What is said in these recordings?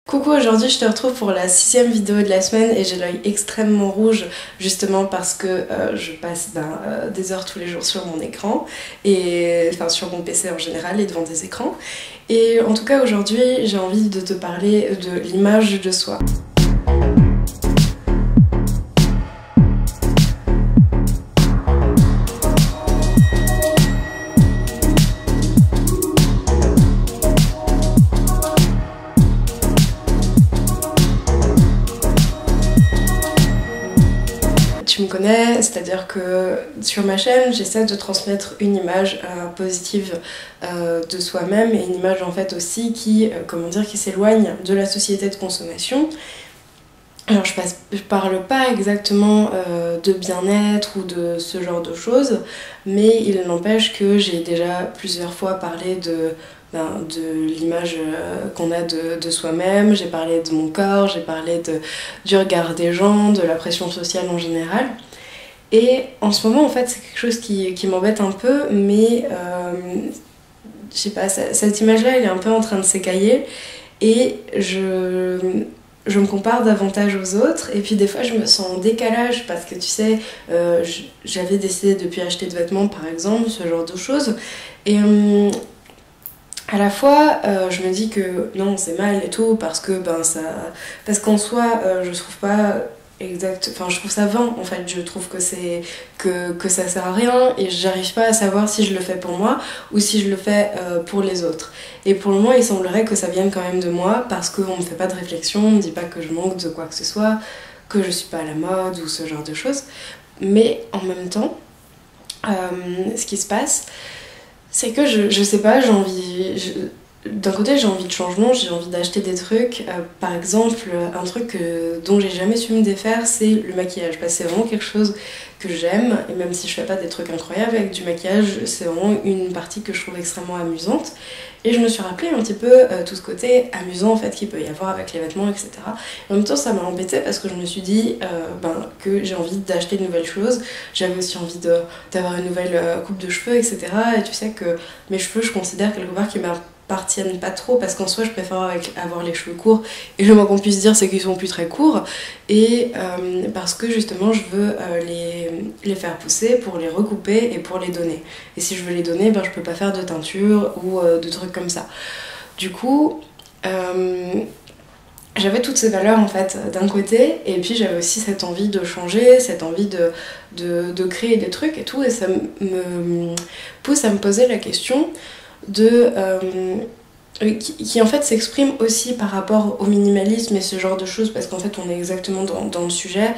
Coucou, aujourd'hui je te retrouve pour la 6e vidéo de la semaine et j'ai l'œil extrêmement rouge justement parce que je passe des heures tous les jours sur mon écran et enfin sur mon PC en général et devant des écrans. Et en tout cas aujourd'hui j'ai envie de te parler de l'image de soi. Tu me connais, c'est-à-dire que sur ma chaîne, j'essaie de transmettre une image positive de soi-même et une image en fait aussi qui, qui s'éloigne de la société de consommation. Alors je parle pas exactement de bien-être ou de ce genre de choses, mais il n'empêche que j'ai déjà plusieurs fois parlé de l'image qu'on a de soi-même, j'ai parlé de mon corps, j'ai parlé du regard des gens, de la pression sociale en général. Et en ce moment en fait c'est quelque chose qui m'embête un peu, mais je sais pas, cette image-là elle est un peu en train de s'écailler et je me compare davantage aux autres et puis des fois je me sens en décalage parce que tu sais, j'avais décidé de plus acheter de vêtements par exemple, ce genre de choses. Et à la fois je me dis que non c'est mal et tout parce que parce qu'en soi je trouve pas je trouve ça vain en fait, je trouve que que ça sert à rien et j'arrive pas à savoir si je le fais pour moi ou si je le fais pour les autres. Et pour le moment il semblerait que ça vienne quand même de moi parce qu'on me fait pas de réflexion, on me dit pas que je manque de quoi que ce soit, que je suis pas à la mode ou ce genre de choses. Mais en même temps ce qui se passe c'est que je sais pas, d'un côté j'ai envie de changement, j'ai envie d'acheter des trucs, par exemple un truc dont j'ai jamais su me défaire c'est le maquillage, parce que c'est vraiment quelque chose que j'aime et même si je fais pas des trucs incroyables avec du maquillage c'est vraiment une partie que je trouve extrêmement amusante et je me suis rappelé un petit peu tout ce côté amusant en fait qu'il peut y avoir avec les vêtements etc. Et en même temps ça m'a embêtée parce que je me suis dit que j'ai envie d'acheter de nouvelles choses, j'avais aussi envie d'avoir une nouvelle coupe de cheveux etc. Et tu sais que mes cheveux je considère quelque part qu'ils m'appartiennent pas trop parce qu'en soi je préfère avoir les cheveux courts et le moins qu'on puisse dire c'est qu'ils sont plus très courts et parce que justement je veux les faire pousser pour les recouper et pour les donner et si je veux les donner je peux pas faire de teinture ou de trucs comme ça. Du coup j'avais toutes ces valeurs en fait d'un côté et puis j'avais aussi cette envie de changer, cette envie de créer des trucs et tout et ça me pousse à me poser la question qui en fait s'exprime aussi par rapport au minimalisme et ce genre de choses parce qu'en fait on est exactement dans le sujet.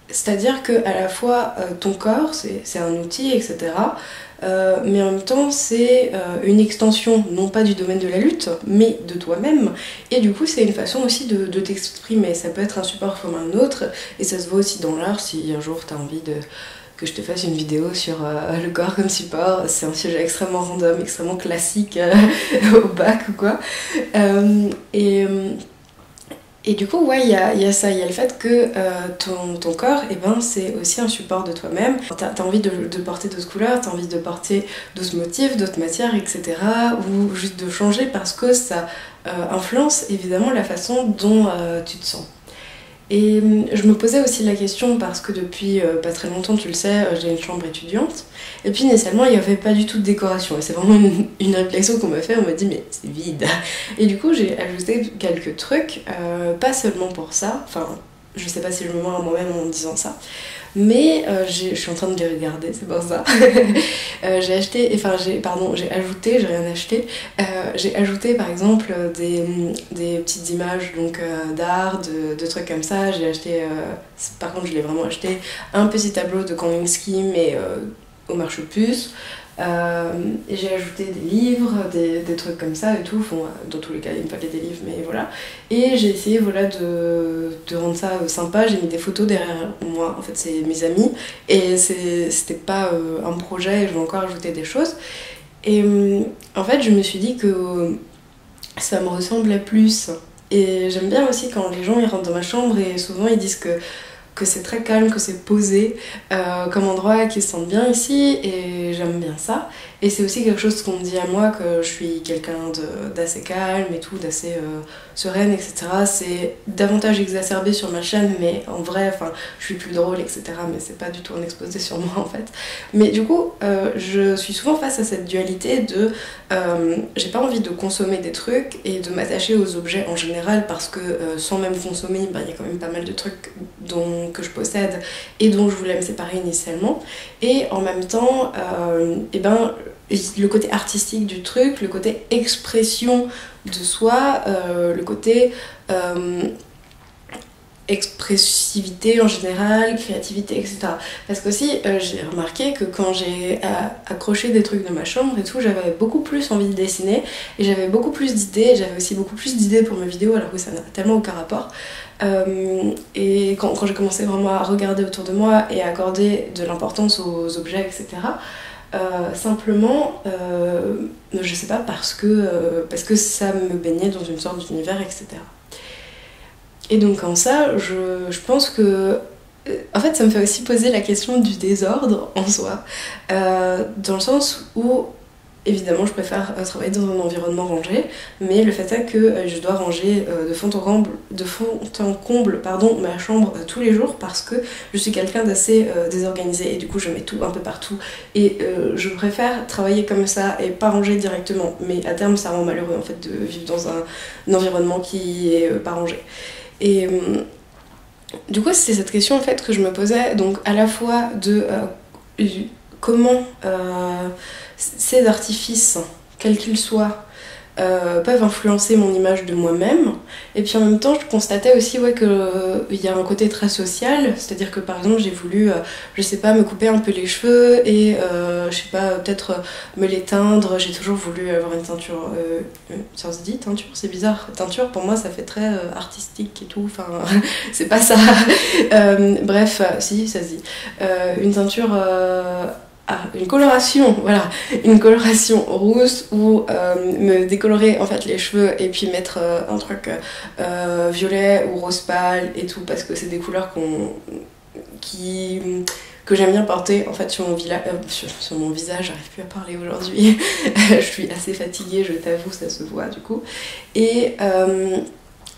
C'est-à-dire que à la fois ton corps c'est un outil etc. Mais en même temps c'est une extension non pas du domaine de la lutte mais de toi-même et du coup c'est une façon aussi de t'exprimer, ça peut être un support comme un autre et ça se voit aussi dans l'art si un jour t'as envie que je te fasse une vidéo sur le corps comme support, c'est un sujet extrêmement random, extrêmement classique au bac ou quoi. Et du coup, ouais, il y a ça, il y a le fait que ton corps, c'est aussi un support de toi-même. T'as envie de porter d'autres couleurs, t'as envie de porter d'autres motifs, d'autres matières, etc. Ou juste de changer parce que ça influence évidemment la façon dont tu te sens. Et je me posais aussi la question parce que depuis pas très longtemps, tu le sais, j'ai une chambre étudiante. Et puis initialement, il n'y avait pas du tout de décoration. Et c'est vraiment une réflexion qu'on m'a fait, on m'a dit mais c'est vide. Et du coup, j'ai ajouté quelques trucs, pas seulement pour ça. Enfin, je sais pas si je me mens à moi-même en disant ça. Mais je suis en train de les regarder, c'est pour ça. J'ai ajouté, j'ai rien acheté. J'ai ajouté par exemple des petites images d'art, de trucs comme ça. J'ai acheté, par contre je l'ai vraiment acheté, un petit tableau de Kandinsky mais au marché aux puces. Et j'ai ajouté des livres, des trucs comme ça et tout, enfin, dans tous les cas il me fallait des livres mais voilà, et j'ai essayé voilà, de rendre ça sympa, j'ai mis des photos derrière moi, en fait c'est mes amis et c'était pas un projet et je vais encore ajouter des choses et en fait je me suis dit que ça me ressemblait plus et j'aime bien aussi quand les gens ils rentrent dans ma chambre et souvent ils disent que que c'est très calme, que c'est posé comme endroit, qu'ils se sentent bien ici et j'aime bien ça. Et c'est aussi quelque chose qu'on me dit à moi, que je suis quelqu'un d'assez calme et tout, d'assez sereine, etc. C'est davantage exacerbé sur ma chaîne, mais en vrai, enfin, je suis plus drôle, etc. Mais c'est pas du tout un exposé sur moi en fait. Mais du coup, je suis souvent face à cette dualité de j'ai pas envie de consommer des trucs et de m'attacher aux objets en général parce que sans même consommer, il y a quand même pas mal de trucs que je possède et dont je voulais me séparer initialement. Et en même temps, le côté artistique du truc, le côté expression de soi, le côté expressivité en général, créativité, etc. Parce qu'aussi, j'ai remarqué que quand j'ai accroché des trucs dans ma chambre et tout, j'avais beaucoup plus envie de dessiner et j'avais beaucoup plus d'idées, j'avais aussi beaucoup plus d'idées pour mes vidéos alors que ça n'a tellement aucun rapport. Et quand j'ai commencé vraiment à regarder autour de moi et à accorder de l'importance aux objets, etc., simplement, je sais pas, parce que ça me baignait dans une sorte d'univers, etc. Et donc en ça, je pense que... En fait, ça me fait aussi poser la question du désordre en soi, dans le sens où, évidemment, je préfère travailler dans un environnement rangé, mais le fait est que je dois ranger de fond en comble ma chambre tous les jours parce que je suis quelqu'un d'assez désorganisé et du coup je mets tout un peu partout et je préfère travailler comme ça et pas ranger directement, mais à terme ça rend malheureux en fait de vivre dans un environnement qui est pas rangé. Et du coup c'est cette question en fait que je me posais, donc à la fois de comment ces artifices, quels qu'ils soient, peuvent influencer mon image de moi-même. Et puis en même temps, je constatais aussi qu'il y a un côté très social, c'est-à-dire que par exemple, j'ai voulu, je sais pas, me couper un peu les cheveux et, je sais pas, peut-être me les teindre. J'ai toujours voulu avoir une teinture. Ça se dit teinture, c'est bizarre. Teinture, pour moi, ça fait très artistique et tout. Enfin, c'est pas ça. Bref, si, ça se dit. Une teinture. Une coloration, voilà, une coloration rousse ou me décolorer en fait les cheveux et puis mettre un truc violet ou rose pâle et tout parce que c'est des couleurs que j'aime bien porter en fait sur mon visage, j'arrive plus à parler aujourd'hui. Je suis assez fatiguée, je t'avoue, ça se voit du coup. Et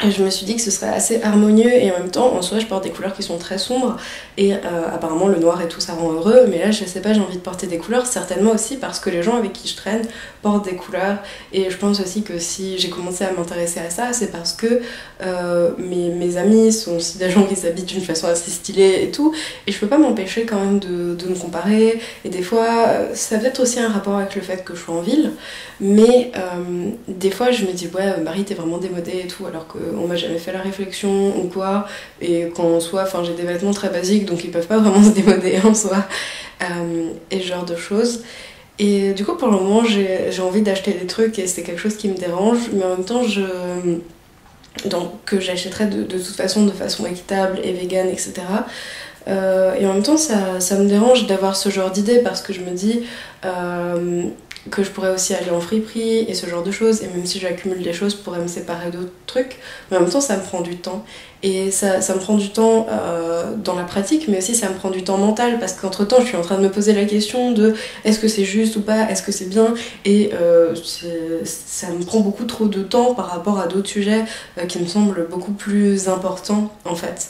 je me suis dit que ce serait assez harmonieux et en même temps en soi je porte des couleurs qui sont très sombres et apparemment le noir et tout ça rend heureux, mais là je sais pas, j'ai envie de porter des couleurs certainement aussi parce que les gens avec qui je traîne portent des couleurs et je pense aussi que si j'ai commencé à m'intéresser à ça c'est parce que mes amis sont aussi des gens qui s'habillent d'une façon assez stylée et tout et je peux pas m'empêcher quand même de me comparer et des fois ça peut être aussi un rapport avec le fait que je sois en ville mais des fois je me dis ouais Marie t'es vraiment démodée et tout alors qu'on m'a jamais fait la réflexion ou quoi et qu'en soi enfin j'ai des vêtements très basiques donc ils peuvent pas vraiment se démoder en soi et ce genre de choses et du coup pour le moment j'ai envie d'acheter des trucs et c'est quelque chose qui me dérange mais en même temps donc que j'achèterais de toute façon de façon équitable et vegan etc. Et en même temps ça me dérange d'avoir ce genre d'idée parce que je me dis que je pourrais aussi aller en friperie et ce genre de choses et même si j'accumule des choses je pourrais me séparer d'autres trucs mais en même temps ça me prend du temps et ça me prend du temps dans la pratique mais aussi ça me prend du temps mental parce qu'entre temps je suis en train de me poser la question de est-ce que c'est juste ou pas, est-ce que c'est bien et ça me prend beaucoup trop de temps par rapport à d'autres sujets qui me semblent beaucoup plus importants en fait.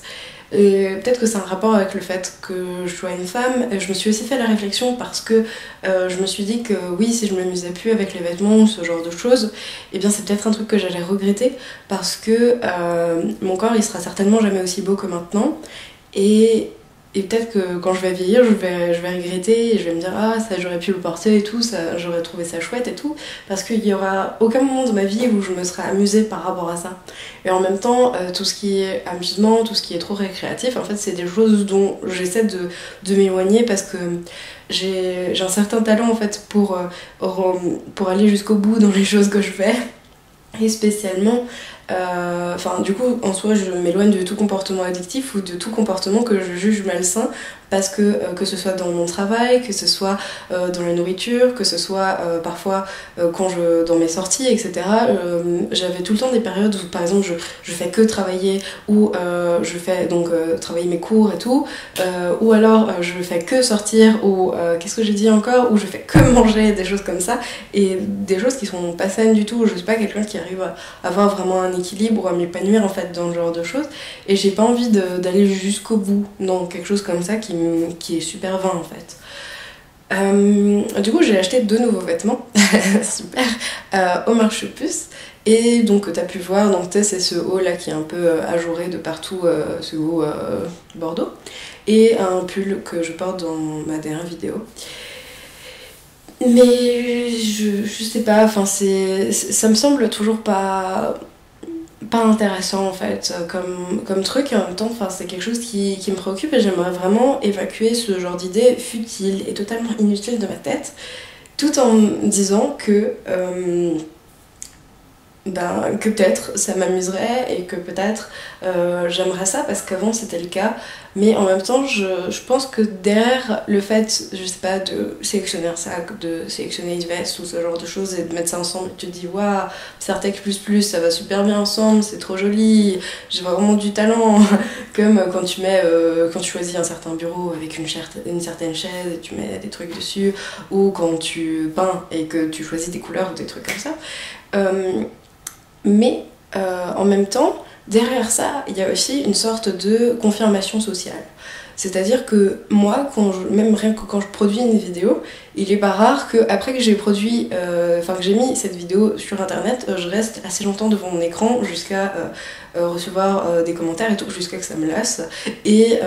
Et peut-être que c'est un rapport avec le fait que je sois une femme. Je me suis aussi fait la réflexion parce que je me suis dit que oui, si je m'amusais plus avec les vêtements ou ce genre de choses, eh bien c'est peut-être un truc que j'allais regretter parce que mon corps il sera certainement jamais aussi beau que maintenant et peut-être que quand je vais vieillir, je vais regretter et je vais me dire ah ça j'aurais pu le porter et tout, ça, j'aurais trouvé ça chouette et tout, parce qu'il y aura aucun moment de ma vie où je me serais amusée par rapport à ça. Et en même temps, tout ce qui est amusement, tout ce qui est trop récréatif, en fait c'est des choses dont j'essaie de m'éloigner parce que j'ai un certain talent en fait pour aller jusqu'au bout dans les choses que je fais. Et spécialement, du coup, en soi, je m'éloigne de tout comportement addictif ou de tout comportement que je juge malsain parce que ce soit dans mon travail, que ce soit dans la nourriture, que ce soit parfois dans mes sorties, etc. J'avais tout le temps des périodes où par exemple je fais que travailler, ou je fais donc travailler mes cours et tout, ou alors je fais que sortir, ou qu'est-ce que j'ai dit encore, ou je fais que manger, des choses comme ça, et des choses qui sont pas saines du tout. Je suis pas quelqu'un qui arrive à avoir vraiment un équilibre ou à m'épanouir en fait dans ce genre de choses, et j'ai pas envie d'aller jusqu'au bout dans quelque chose comme ça qui est super vain en fait. Du coup j'ai acheté 2 nouveaux vêtements super au marché aux puces, et donc t'as pu voir, donc c'est ce haut là qui est un peu ajouré de partout, ce haut bordeaux, et un pull que je porte dans ma dernière vidéo. Mais je sais pas, enfin ça me semble toujours pas intéressant en fait comme truc, et en même temps c'est quelque chose qui me préoccupe, et j'aimerais vraiment évacuer ce genre d'idées futiles et totalement inutiles de ma tête, tout en me disant que peut-être ça m'amuserait, et que peut-être j'aimerais ça parce qu'avant c'était le cas, mais en même temps je pense que derrière le fait, je sais pas, de sélectionner un sac, de sélectionner une veste ou ce genre de choses et de mettre ça ensemble, tu te dis waouh, Sartec plus ça va super bien ensemble, c'est trop joli, j'ai vraiment du talent comme quand tu choisis un certain bureau avec une certaine chaise et tu mets des trucs dessus, ou quand tu peins et que tu choisis des couleurs ou des trucs comme ça. Mais en même temps, derrière ça, il y a aussi une sorte de confirmation sociale. C'est-à-dire que moi, même rien que quand je produis une vidéo, il est pas rare que après que j'ai produit, que j'ai mis cette vidéo sur internet, je reste assez longtemps devant mon écran jusqu'à recevoir des commentaires et tout, jusqu'à que ça me lasse, et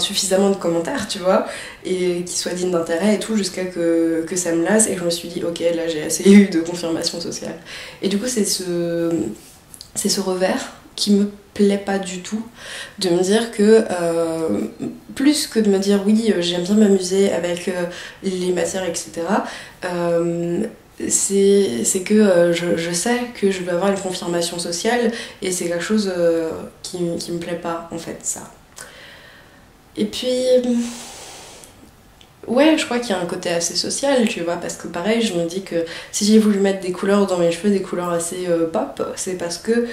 suffisamment de commentaires, tu vois, et qui soient dignes d'intérêt et tout, jusqu'à que ça me lasse, et je me suis dit ok, là j'ai assez eu de confirmation sociale. Et du coup c'est ce revers qui me plaît pas du tout, de me dire que plus que de me dire oui j'aime bien m'amuser avec les matières, etc., c'est que je sais que je vais avoir une confirmation sociale, et c'est quelque chose qui me plaît pas en fait, ça. Et puis ouais, je crois qu'il y a un côté assez social, tu vois, parce que pareil, je me dis que si j'ai voulu mettre des couleurs dans mes cheveux, des couleurs assez pop, c'est parce que,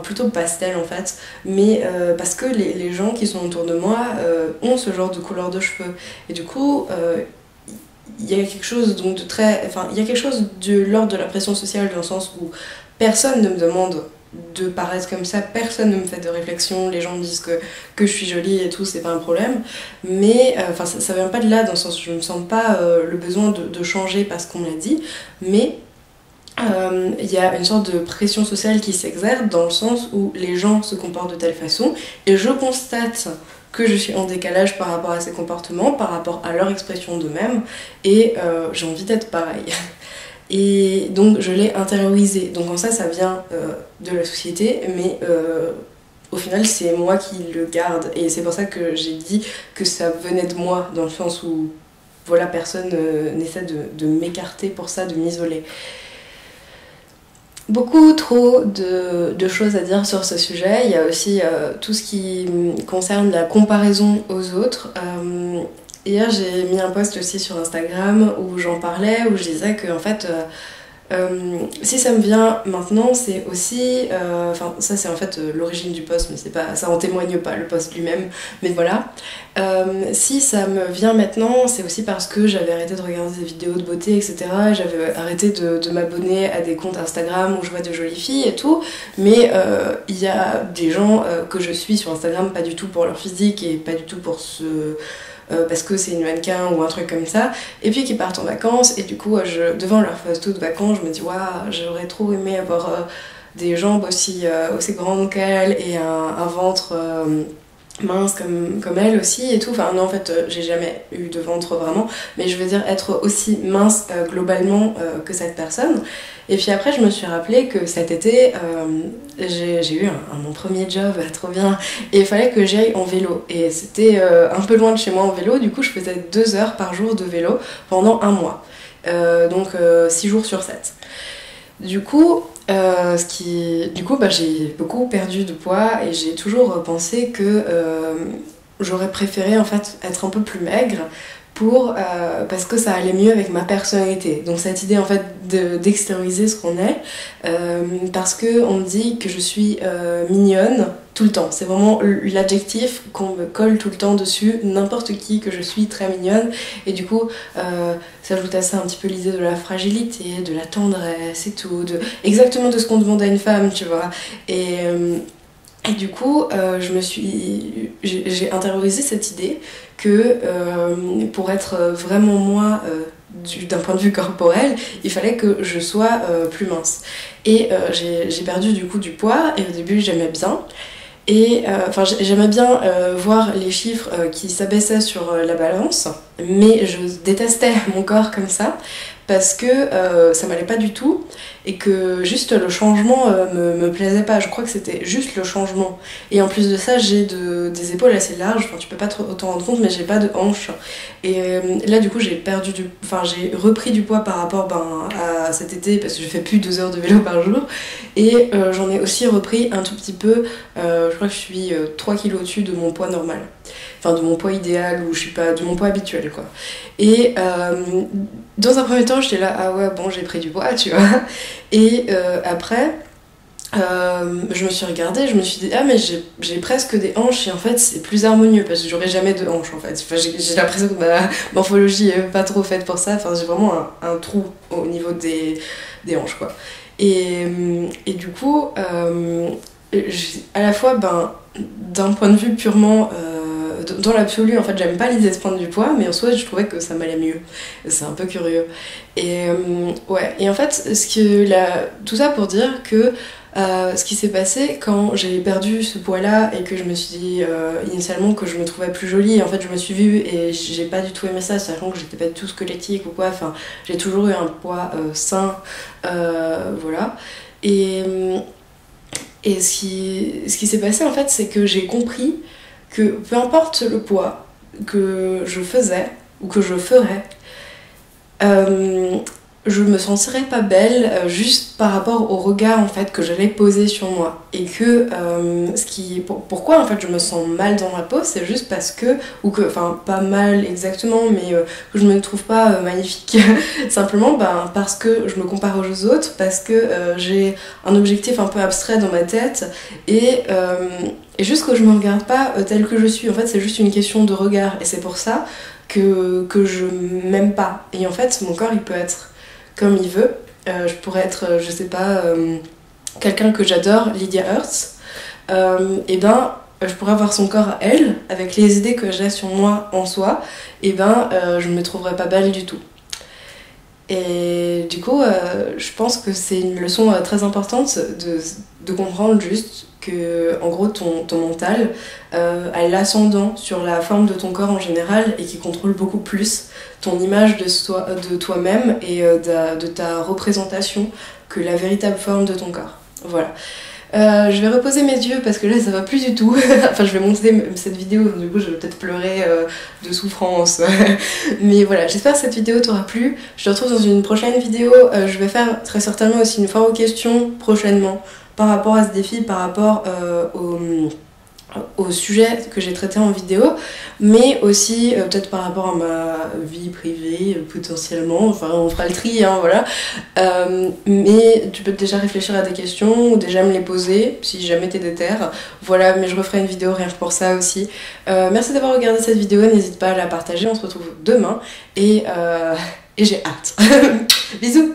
plutôt pastel en fait, mais parce que les gens qui sont autour de moi ont ce genre de couleur de cheveux. Et du coup, il y a quelque chose donc il y a quelque chose de l'ordre de la pression sociale, dans le sens où personne ne me demande de paraître comme ça, personne ne me fait de réflexion, les gens me disent que je suis jolie et tout, c'est pas un problème, mais ça vient pas de là, dans le sens où je me sens pas le besoin de changer parce qu'on me l'a dit, mais il y a une sorte de pression sociale qui s'exerce, dans le sens où les gens se comportent de telle façon, et je constate que je suis en décalage par rapport à ces comportements, par rapport à leur expression d'eux-mêmes, et j'ai envie d'être pareil. Et donc je l'ai intériorisé. Donc en ça vient de la société, mais au final c'est moi qui le garde. Et c'est pour ça que j'ai dit que ça venait de moi, dans le sens où voilà, personne n'essaie de m'écarter pour ça, de m'isoler. Beaucoup trop de choses à dire sur ce sujet. Il y a aussi tout ce qui concerne la comparaison aux autres. Hier j'ai mis un post aussi sur Instagram où j'en parlais, où je disais que en fait si ça me vient maintenant, c'est aussi ça c'est en fait l'origine du post, mais c'est pas, ça en témoigne pas le post lui-même, mais voilà, si ça me vient maintenant, c'est aussi parce que j'avais arrêté de regarder des vidéos de beauté, etc. J'avais arrêté de m'abonner à des comptes Instagram où je vois de jolies filles et tout, mais il y a des gens que je suis sur Instagram pas du tout pour leur physique et pas du tout pour parce que c'est une mannequin ou un truc comme ça, et puis qui partent en vacances, et du coup devant leur photo de vacances je me dis waouh, j'aurais trop aimé avoir des jambes aussi grandes qu'elle, et un ventre mince comme elle aussi et tout. Enfin non, en fait j'ai jamais eu de ventre vraiment, mais je veux dire être aussi mince globalement que cette personne. Et puis après je me suis rappelé que cet été j'ai eu mon premier job, trop bien, et il fallait que j'aille en vélo, et c'était un peu loin de chez moi en vélo, du coup je faisais 2 heures par jour de vélo pendant un mois, donc 6 jours sur 7. Du coup j'ai beaucoup perdu de poids, et j'ai toujours pensé que j'aurais préféré en fait être un peu plus maigre parce que ça allait mieux avec ma personnalité. Donc cette idée en fait d'extérioriser ce qu'on est, parce que on me dit que je suis mignonne tout le temps. C'est vraiment l'adjectif qu'on me colle tout le temps dessus, n'importe qui, que je suis très mignonne. Et du coup, s'ajoute à ça un petit peu l'idée de la fragilité, de la tendresse et tout, exactement de ce qu'on demande à une femme, tu vois. Et du coup, j'ai intériorisé cette idée que pour être vraiment moi, d'un point de vue corporel, il fallait que je sois plus mince. Et j'ai perdu du coup du poids, et au début j'aimais bien. Et j'aimais bien voir les chiffres qui s'abaissaient sur la balance, mais je détestais mon corps comme ça parce que ça m'allait pas du tout et que juste le changement me plaisait pas. Je crois que c'était juste le changement. Et en plus de ça, j'ai des épaules assez larges, enfin tu peux pas autant rendre compte, mais j'ai pas de hanches. Et là du coup j'ai repris du poids par rapport à cet été parce que je fais plus 2 heures de vélo par jour. Et j'en ai aussi repris un tout petit peu, je crois que je suis 3 kilos au-dessus de mon poids normal. Enfin de mon poids idéal, ou je suis pas, de mon poids habituel quoi. Et dans un premier temps j'étais là, ah ouais bon j'ai pris du poids tu vois. Et après je me suis regardée, je me suis dit ah mais j'ai presque des hanches et en fait c'est plus harmonieux parce que j'aurais jamais de hanches en fait. Enfin, j'ai l'impression que ma morphologie est pas trop faite pour ça, enfin j'ai vraiment un trou au niveau des hanches quoi. Et du coup à la fois d'un point de vue purement dans l'absolu en fait j'aime pas l'idée de prendre du poids, mais en soi je trouvais que ça m'allait mieux. C'est un peu curieux. Et ouais, et en fait tout ça pour dire que ce qui s'est passé quand j'ai perdu ce poids là et que je me suis dit initialement que je me trouvais plus jolie, en fait je me suis vue et j'ai pas du tout aimé ça, sachant que j'étais pas du tout squelettique ou quoi, enfin j'ai toujours eu un poids sain, voilà. Et ce qui s'est passé en fait, c'est que j'ai compris que peu importe le poids que je faisais ou que je ferais, je me sentirais pas belle juste par rapport au regard en fait que j'allais poser sur moi. Et que pourquoi en fait je me sens mal dans ma peau, c'est juste parce que, enfin pas mal exactement, mais que je me trouve pas magnifique. Simplement parce que je me compare aux autres, parce que j'ai un objectif un peu abstrait dans ma tête et juste que je me regarde pas telle que je suis. En fait c'est juste une question de regard et c'est pour ça que je m'aime pas. Et en fait mon corps il peut être comme il veut. Je pourrais être, je sais pas, quelqu'un que j'adore, Lydia Hearst. Je pourrais avoir son corps à elle, avec les idées que j'ai sur moi en soi, je me trouverais pas belle du tout. Et du coup, je pense que c'est une leçon très importante de comprendre juste que, en gros, ton mental a l'ascendant sur la forme de ton corps en général et qui contrôle beaucoup plus ton image de toi-même et de ta représentation que la véritable forme de ton corps. Voilà. Je vais reposer mes yeux parce que là ça va plus du tout. Enfin je vais monter cette vidéo, du coup je vais peut-être pleurer de souffrance. Mais voilà, j'espère que cette vidéo t'aura plu. Je te retrouve dans une prochaine vidéo. Je vais faire très certainement aussi une foire aux questions prochainement par rapport à ce défi, par rapport au sujet que j'ai traité en vidéo, mais aussi peut-être par rapport à ma vie privée potentiellement, enfin on fera le tri hein, voilà. Mais tu peux déjà réfléchir à des questions ou déjà me les poser si jamais t'es déter, voilà, mais je referai une vidéo rien que pour ça aussi. Merci d'avoir regardé cette vidéo, n'hésite pas à la partager, on se retrouve demain et j'ai hâte. Bisous.